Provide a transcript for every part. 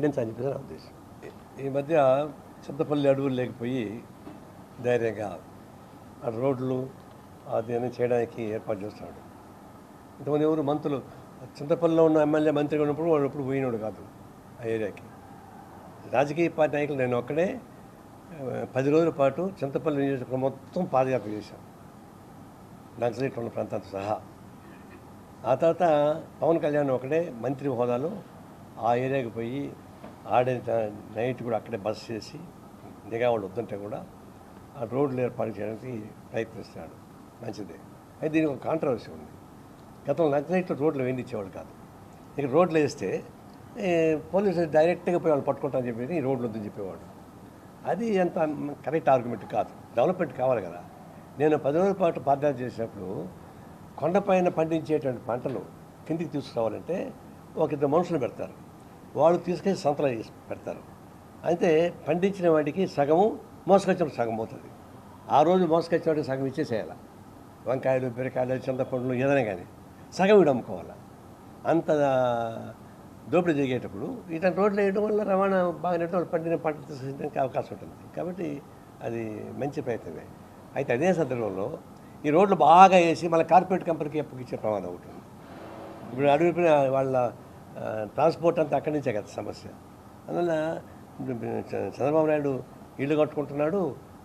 పెంచాలని చెప్పేసి నా ఉద్దేశం. ఈ మధ్య చింతపల్లి అడవులు లేకపోయి ధైర్యంగా ఆ రోడ్లు అది అని చేయడానికి ఏర్పాటు చేస్తున్నాడు. ఇంతమంది ఎవరు మంత్రులు చింతపల్లిలో ఉన్న ఎమ్మెల్యే మంత్రిగా ఉన్నప్పుడు వాడు ఎప్పుడు పోయినాడు కాదు ఆ ఏరియాకి. రాజకీయ పార్టీ నాయకులు నేను ఒక్కడే 10 రోజుల పాటు చింతపల్లి నియోజకవర్గం మొత్తం పాదయాత్ర చేశాం, నక్సలైట్లు ఉన్న ప్రాంతాలతో సహా. ఆ తర్వాత పవన్ కళ్యాణ్ ఒకడే మంత్రి హోదాలో ఆ ఏరియాకి పోయి నైట్ కూడా అక్కడే బస్ చేసి నిఘా వాళ్ళు వద్దంటే కూడా ఆ రోడ్లు ఏర్పాటు చేయడానికి ప్రయత్నిస్తున్నాడు. మంచిదే. అయితే దీనికి ఒక కాంట్రవర్సీ ఉంది. గతంలో నక్సలైట్లు రోడ్లు వేయించేవాడు కాదు. ఇక రోడ్లు వేస్తే పోలీసులు డైరెక్ట్గా పోయి వాళ్ళు పట్టుకుంటారని చెప్పేసి ఈ రోడ్లు వద్దని చెప్పేవాడు. అది అంత కరెక్ట్ ఆర్గ్యుమెంట్ కాదు. డెవలప్మెంట్ కావాలి కదా. నేను 10 రోజుల పాటు పాదయాత్ర చేసినప్పుడు కొండపైన పండించేటువంటి పంటలు కిందికి తీసుకురావాలంటే ఒక 2 మనుషులు పెడతారు, వాళ్ళు తీసుకెళ్ళి సంతలో పెడతారు. అయితే పండించిన వాటికి సగము, మోసుకొచ్చిన సగం పోతుంది. ఆ రోజు మోసుకొచ్చిన వాటికి సగం ఇచ్చేసేయాలి. వంకాయలు, బీరకాయలు, చింతపండ్లు ఏదైనా కానీ సగం వీడు అమ్ముకోవాలి. అంత దోపిడీ జరిగేటప్పుడు ఇట్లాంటి రోడ్లు వేయడం వల్ల రవాణా బాగా వాళ్ళు పండిన పంట తీసుకెళ్ళడానికి అవకాశం ఉంటుంది. కాబట్టి అది మంచి ప్రయత్నమే. అయితే అదే సందర్భంలో ఈ రోడ్లు బాగా వేసి మళ్ళీ కార్పొరేట్ కంపెనీకి అప్పగిచ్చే ప్రమాదం ఉంటుంది. ఇప్పుడు అడుగుపోయిన వాళ్ళ ట్రాన్స్పోర్ట్ అంతా అక్కడి నుంచే కదా సమస్య. అందువల్ల చంద్రబాబు నాయుడు ఇల్లు కట్టుకుంటున్నాడు.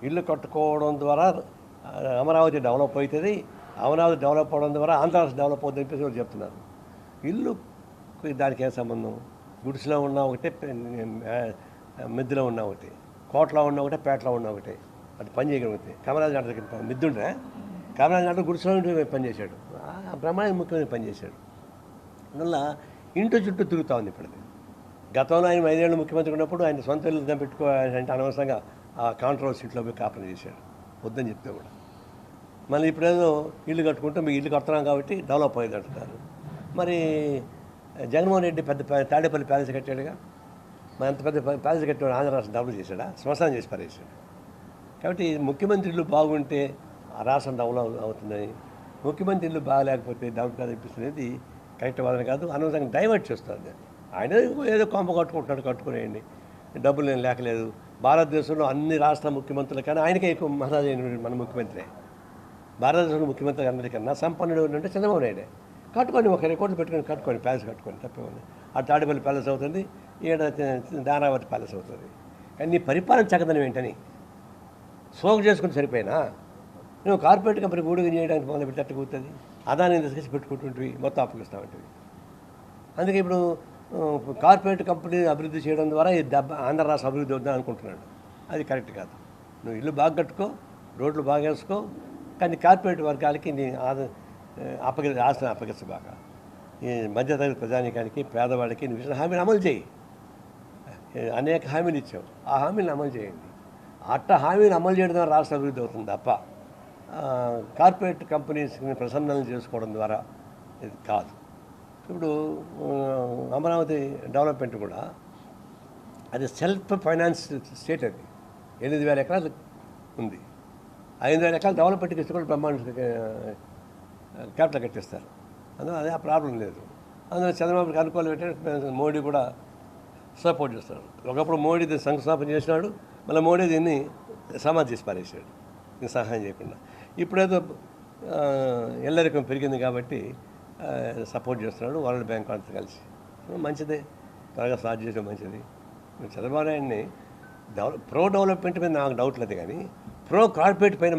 ఇల్లు కట్టుకోవడం ద్వారా అమరావతి డెవలప్ అవుతుంది, అమరావతి డెవలప్ అవడం ద్వారా ఆంధ్ర డెవలప్ అవుతుంది చెప్పేసి వాళ్ళు చెప్తున్నారు. ఇల్లు దానికి ఏం సంబంధం? గుడిసెలో ఉన్న ఒకటే, మిద్దెలో ఉన్న ఒకటి, కోటలో ఉన్న ఒకటే, పేటలో ఉన్న ఒకటే. అది పని చేయగలిగితే కమరాజు నాటి దగ్గర మిద్దుంటే కమరాజు నాటి గుడిసెలో పనిచేశాడు, బ్రహ్మాండ ముఖ్యమైన పనిచేశాడు. అందువల్ల ఇంటి చుట్టూ తిరుగుతూ ఉంది ఇప్పుడు. గతంలో ఆయన 5 ఏళ్ళు ముఖ్యమంత్రి ఉన్నప్పుడు ఆయన సొంత ఇల్లు పెట్టుకోవాలంటే అనవసరంగా ఆ కాంట్రవర్ సీట్లో పోయి కాపీ చేశాడు, వద్దని చెప్తే కూడా. మళ్ళీ ఇప్పుడేదో ఇల్లు కట్టుకుంటే మీకు ఇల్లు కడుతున్నాం కాబట్టి డెవలప్ అయ్యేది అంటున్నారు. మరి జగన్మోహన్ రెడ్డి పెద్ద తాడేపల్లి ప్యాలెస్ కట్టాడుగా. మరి అంత పెద్ద ప్యాలెస్ కట్టాడు ఆంధ్ర రాష్ట్రం డెవలప్ చేశాడా? శ్మశానం చేసి పారేశాడు. కాబట్టి ముఖ్యమంత్రి ఇల్లు బాగుంటే ఆ రాష్ట్రం డెవలప్ అవుతుందని, ముఖ్యమంత్రి ఇల్లు బాగాలేకపోతే డెవలప్ కాదు అనిపిస్తుంది. కరెక్ట్ వాదన కాదు, అనవసరంగా డైవర్ట్ చేస్తుంది. ఆయన ఏదో కొంప కట్టుకుంటున్నాడు, కట్టుకునేయండి, డబ్బులు నేను లేకలేదు. భారతదేశంలో అన్ని రాష్ట్ర ముఖ్యమంత్రుల కానీ ఆయనకే ఎక్కువ మహారాజు అయిన మన ముఖ్యమంత్రి. భారతదేశంలో ముఖ్యమంత్రి అందరికన్నా సంపన్నుడు అంటే చంద్రబాబు నాయుడే. కట్టుకొని ఒక రికార్డు పెట్టుకొని కట్టుకొని ప్యాలెస్ కట్టుకొని తప్పేమని. ఆ తాడేపల్లి ప్యాలెస్ అవుతుంది, ఈడ దానావతి ప్యాలెస్ అవుతుంది. కానీ నీ పరిపాలన చక్కదనం ఏంటని సోకు చేసుకుని సరిపోయినా నువ్వు కార్పొరేట్ కంపెనీ గూడుగా చేయడానికి మొదలు పెట్టి తట్టుకుతుంది. అదాన్ని తీసుకొచ్చి పెట్టుకుంటుంటివి, మొత్తం అప్పగిస్తామంటివి. అందుకే ఇప్పుడు కార్పొరేట్ కంపెనీ అభివృద్ధి చేయడం ద్వారా ఈ ఆంధ్ర రాష్ట్ర అభివృద్ధి అవుతుందని అనుకుంటున్నాడు. అది కరెక్ట్ కాదు. నువ్వు ఇల్లు బాగా కట్టుకో, రోడ్లు బాగా వేసుకో, కానీ కార్పొరేట్ వర్గాలకి నీ ఆస్తిని అప్పగించు బాగా. ఈ మధ్యతరగతి ప్రజానికానికి, పేదవాడికి నువ్వు ఇచ్చిన హామీని అమలు చేయి. అనేక హామీలు ఇచ్చావు, ఆ హామీని అమలు చేయండి. హామీని అమలు చేయడం ద్వారా రాష్ట్ర అభివృద్ధి అవుతుంది తప్ప కార్పొరేట్ కంపెనీస్ని ప్రసన్నలు చేసుకోవడం ద్వారా ఇది కాదు. ఇప్పుడు అమరావతి డెవలప్మెంట్ కూడా అది సెల్ఫ్ ఫైనాన్స్ స్టేట్. అది 8,000 ఎకరాలు ఉంది. 5,000 ఎకరాలు డెవలప్మెంట్కి ఇస్తే కూడా బ్రహ్మాండ క్యాపిటల్ కట్టిస్తారు. అందులో అదే ఆ ప్రాబ్లం లేదు. అందులో చంద్రబాబుకి అనుకూలం ఏంటంటే మోడీ కూడా సపోర్ట్ చేస్తాడు. ఒకప్పుడు మోడీ శంకుస్థాపన చేసినాడు, మళ్ళీ మోడీ దీన్ని సమాధి చేసి పారేసాడు దీన్ని సహాయం చేయకుండా. ఇప్పుడేదో ఎల్లరికం పెరిగింది కాబట్టి సపోర్ట్ చేస్తున్నాడు వరల్డ్ బ్యాంక్ అంతా కలిసి. మంచిదే, త్వరగా స్టార్ట్ చేయడం మంచిది. చంద్రబాబు నాయుడిని ప్రో డెవలప్మెంట్ మీద నాకు డౌట్ లేదు, కానీ ప్రో కార్పొరేట్ పైన